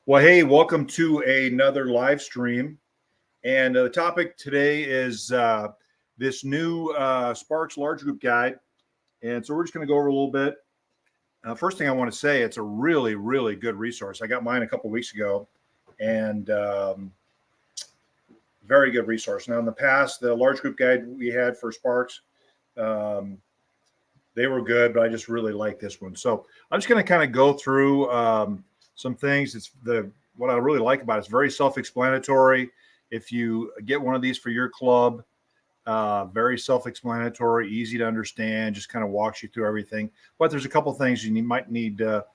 Well, hey, welcome to another live stream. And the topic today is this new Sparks Large Group Guide. And so we're just going to go over a little bit. First thing I want to say, it's a really, really good resource. I got mine a couple weeks ago, and very good resource. Now, in the past, the large group guide we had for Sparks, um, they were good, but I just really like this one. So I'm just going to kind of go through some things. It's the what I really like about it. It's very self-explanatory. If you get one of these for your club, very self-explanatory, easy to understand. Just kind of walks you through everything. But there's a couple things might need that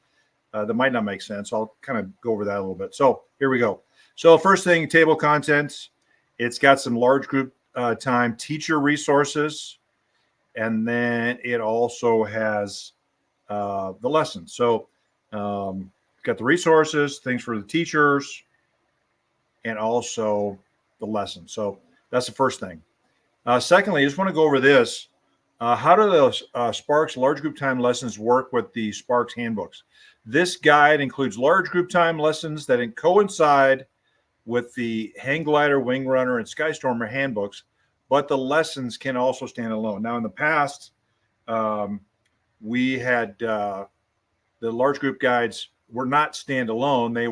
might not make sense. I'll kind of go over that a little bit. So here we go. So first thing, table contents. It's got some large group time teacher resources, and then it also has the lessons. So got the resources, things for the teachers, and also the lessons. So that's the first thing. Secondly, I just want to go over this. How do the Sparks large group time lessons work with the Sparks handbooks? This guide includes large group time lessons that coincide with the Hang Glider, Wing Runner, and Skystormer handbooks, but the lessons can also stand alone. Now, in the past, we had the large group guides were not standalone. They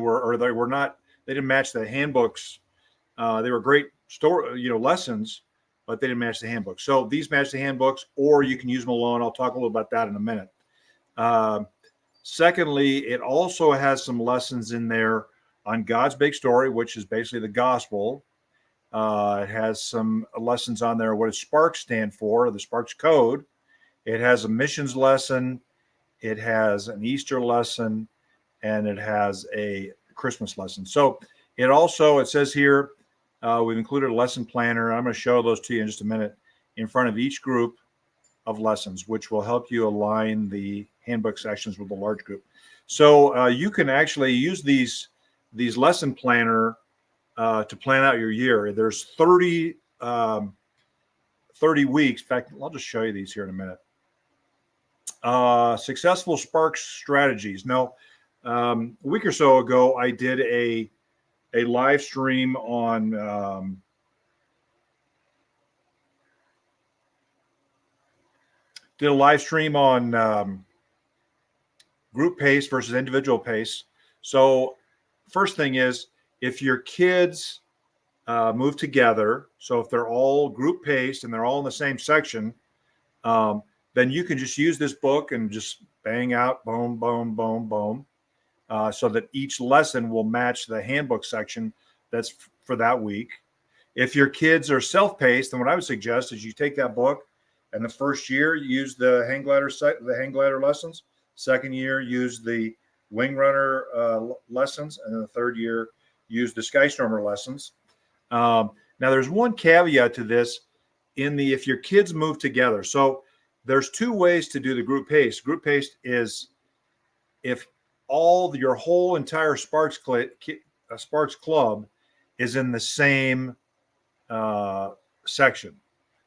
didn't match the handbooks. They were great lessons, but they didn't match the handbooks. So these match the handbooks, or you can use them alone. I'll talk a little about that in a minute. Secondly, it also has some lessons in there on God's big story, which is basically the gospel. It has some lessons on there. What does Sparks stand for? The Sparks code. It has a missions lesson. It has an Easter lesson, and it has a Christmas lesson. So it says here, we've included a lesson planner. I'm going to show those to you in just a minute in front of each group of lessons, which will help you align the handbook sections with the large group. So you can actually use these lesson planner to plan out your year. There's 30 weeks. In fact, I'll just show you these here in a minute. Successful Sparks strategies. Now, a week or so ago, I did a live stream on group pace versus individual pace. So first thing is, if your kids move together, so if they're all group paced and they're all in the same section, then you can just use this book and just bang out boom, boom, boom, boom, so that each lesson will match the handbook section that's for that week. If your kids are self-paced, then what I would suggest is you take that book, and the first year use the hang glider lessons. Second year use the wing runner lessons, and then the third year use the Skystormer lessons. Now, there's one caveat to this if your kids move together. So there's two ways to do the group pace. Group pace is if your whole entire Sparks club is in the same section.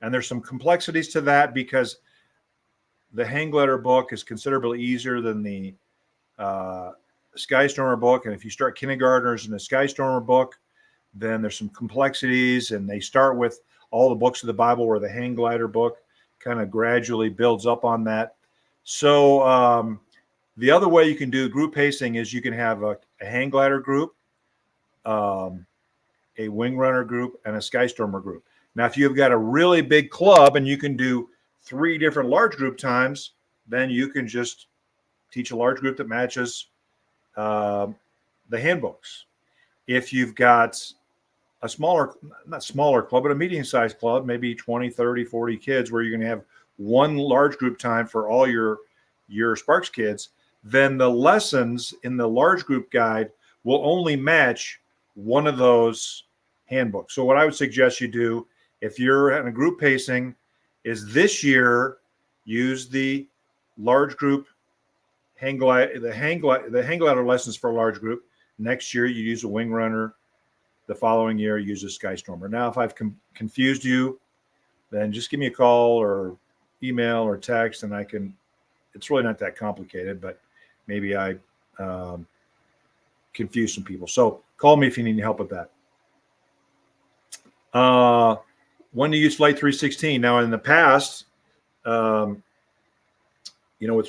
And there's some complexities to that because the Hang Glider book is considerably easier than the Skystormer book. And if you start kindergartners in the Skystormer book, then there's some complexities, and they start with all the books of the Bible, where the Hang Glider book kind of gradually builds up on that. So the other way you can do group pacing is you can have a Hang Glider group, a Wing Runner group, and a Skystormer group. Now, if you've got a really big club and you can do 3 different large group times, then you can just teach a large group that matches the handbooks. If you've got a not smaller club, but a medium-sized club, maybe 20, 30, 40 kids, where you're going to have one large group time for all your Sparks kids, then the lessons in the large group guide will only match one of those handbooks. So what I would suggest you do, if you're in a group pacing, is this year use the large group the hang glider lessons for a large group. Next year you use a wing runner. The following year use a Skystormer. Now, if I've confused you, then just give me a call or email or text, and I can. It's really not that complicated, but maybe I confuse some people. So call me if you need any help with that. When to use Flight 316. Now, in the past, with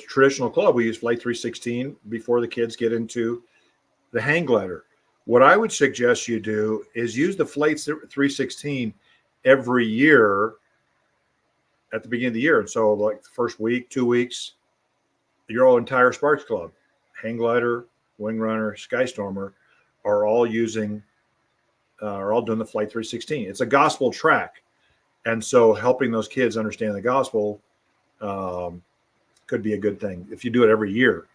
traditional club, we use Flight 316 before the kids get into the hang glider. What I would suggest you do is use the Flight 316 every year at the beginning of the year. And so like the first week, 2 weeks, your entire Sparks Club, hang glider, wing runner, Skystormer are all doing the Flight 316. It's a gospel track. And so helping those kids understand the gospel could be a good thing if you do it every year.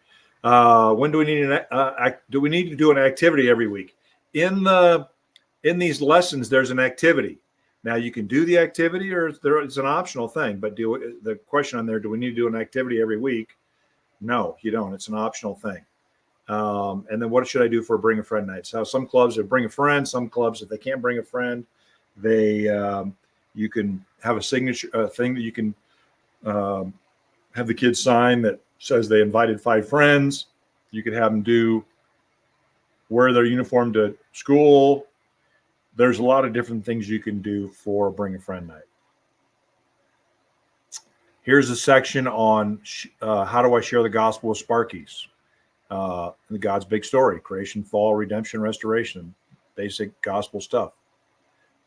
When do we need to do an activity every week? In these lessons, there's an activity. Now you can do the activity, or it's an optional thing. But the question on there: do we need to do an activity every week? No, you don't. It's an optional thing. And then what should I do for a bring a friend night? So some clubs are bring a friend. Some clubs, if they can't bring a friend, you can have a signature thing that you can have the kids sign that says they invited 5 friends. You could have them wear their uniform to school. There's a lot of different things you can do for Bring a Friend Night. Here's a section on how do I share the gospel with Sparkies. The God's big story: creation, fall, redemption, restoration, basic gospel stuff.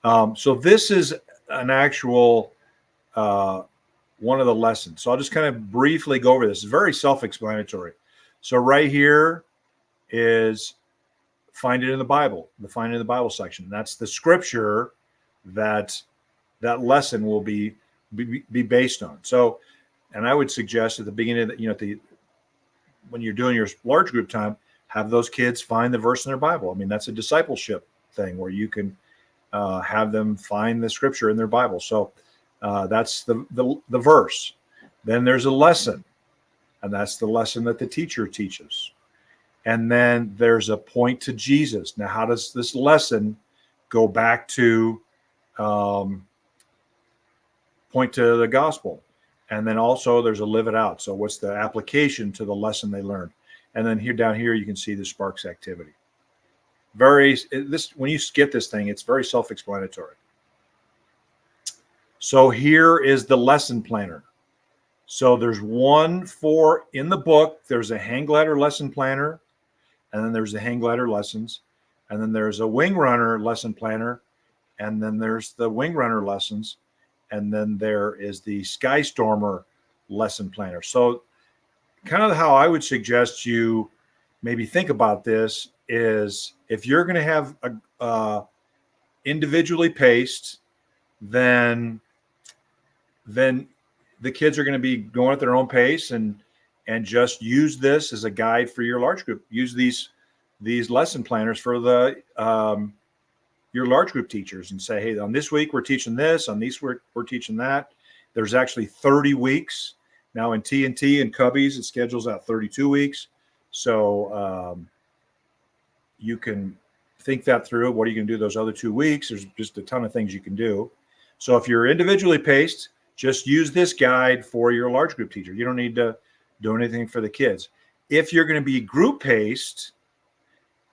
So this is an actual one of the lessons. So I'll just kind of briefly go over this. It's very self-explanatory. So right here is find it in the Bible, the find it in the Bible section. That's the scripture that lesson will be based on. So, and I would suggest at the beginning of when you're doing your large group time, have those kids find the verse in their Bible. I mean, that's a discipleship thing where you can have them find the scripture in their Bible. So that's the verse. Then there's a lesson, and that's the lesson that the teacher teaches. And then there's a point to Jesus. Now, how does this lesson go back to point to the gospel? And then also there's a live it out. So what's the application to the lesson they learned? And then down here, you can see the Sparks activity. When you get this thing, it's very self-explanatory. So here is the lesson planner. So there's in the book, there's a hang glider lesson planner, and then there's the hang glider lessons, and then there's a wing runner lesson planner, and then there's the wing runner lessons, and then there is the Skystormer lesson planner. So kind of how I would suggest you maybe think about this is if you're going to have a individually paced, then the kids are going to be going at their own pace and just use this as a guide for your large group. Use these lesson planners for your large group teachers and say, hey, on this week we're teaching this, on this week we're teaching that. There's actually 30 weeks. Now in TNT and Cubbies, it schedules out 32 weeks. So you can think that through. What are you going to do those other 2 weeks? There's just a ton of things you can do. So if you're individually paced, just use this guide for your large group teacher. You don't need to do anything for the kids. If you're going to be group paced,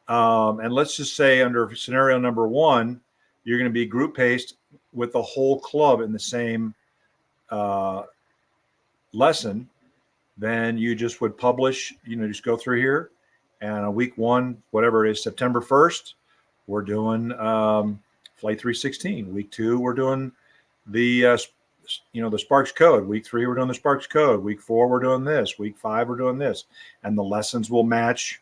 and let's just say under scenario number 1, you're going to be group paced with the whole club in the same lesson, then you just would publish, just go through here. And on week 1, whatever it is, September 1st, we're doing Flight 316. Week 2, we're doing the Sparks Code. Week 3, we're doing the Sparks Code. Week 4, we're doing this. Week 5, we're doing this. And the lessons will match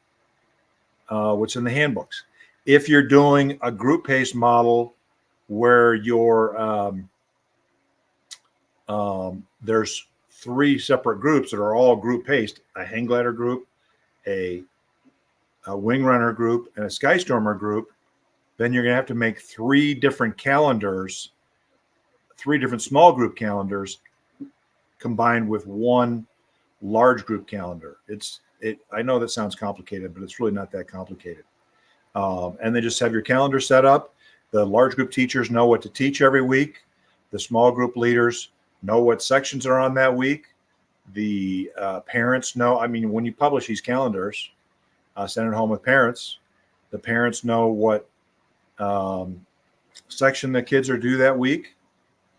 what's in the handbooks. If you're doing a group-paced model where there's 3 separate groups that are all group-paced, a hang glider group, a wing runner group, and a Skystormer group, then you're going to have to make 3 different calendars, 3 different small group calendars combined with 1 large group calendar. I know that sounds complicated, but it's really not that complicated. And then just have your calendar set up. The large group teachers know what to teach every week. The small group leaders know what sections are on that week. The parents know. I mean, when you publish these calendars, send it home with parents. The parents know what section the kids are due that week,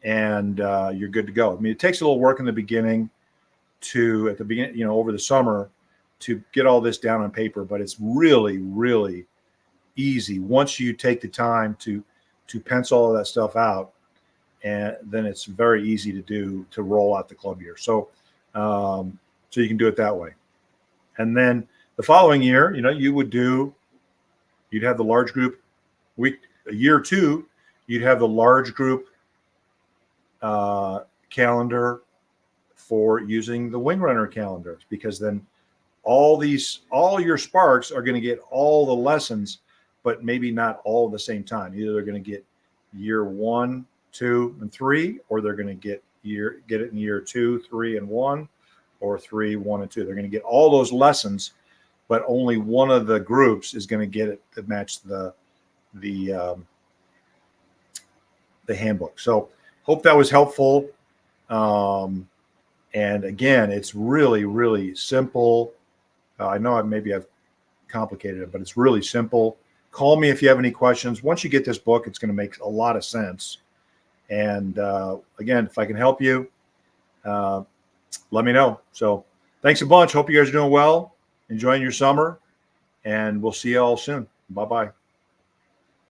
and you're good to go. I mean, it takes a little work in the beginning at the beginning, over the summer to get all this down on paper, but it's really, really easy once you take the time to pencil all that stuff out, and then it's very easy to roll out the club year. So so you can do it that way. And then the following year, you'd have the large group week. Year 2, you'd have the large group calendar for using the Wing Runner calendars, because then all your Sparks are going to get all the lessons, but maybe not all at the same time. Either they're going to get year 1, 2, and 3, or they're going to get it in year 2, 3, and 1, or 3, 1, and 2. They're going to get all those lessons, but only one of the groups is going to get it to match the handbook. So hope that was helpful. And again, it's really, really simple. I know I've complicated it, but it's really simple. Call me if you have any questions. Once you get this book, it's going to make a lot of sense. And again, if I can help you, let me know. So thanks a bunch. Hope you guys are doing well, enjoying your summer, and we'll see you all soon. Bye-bye.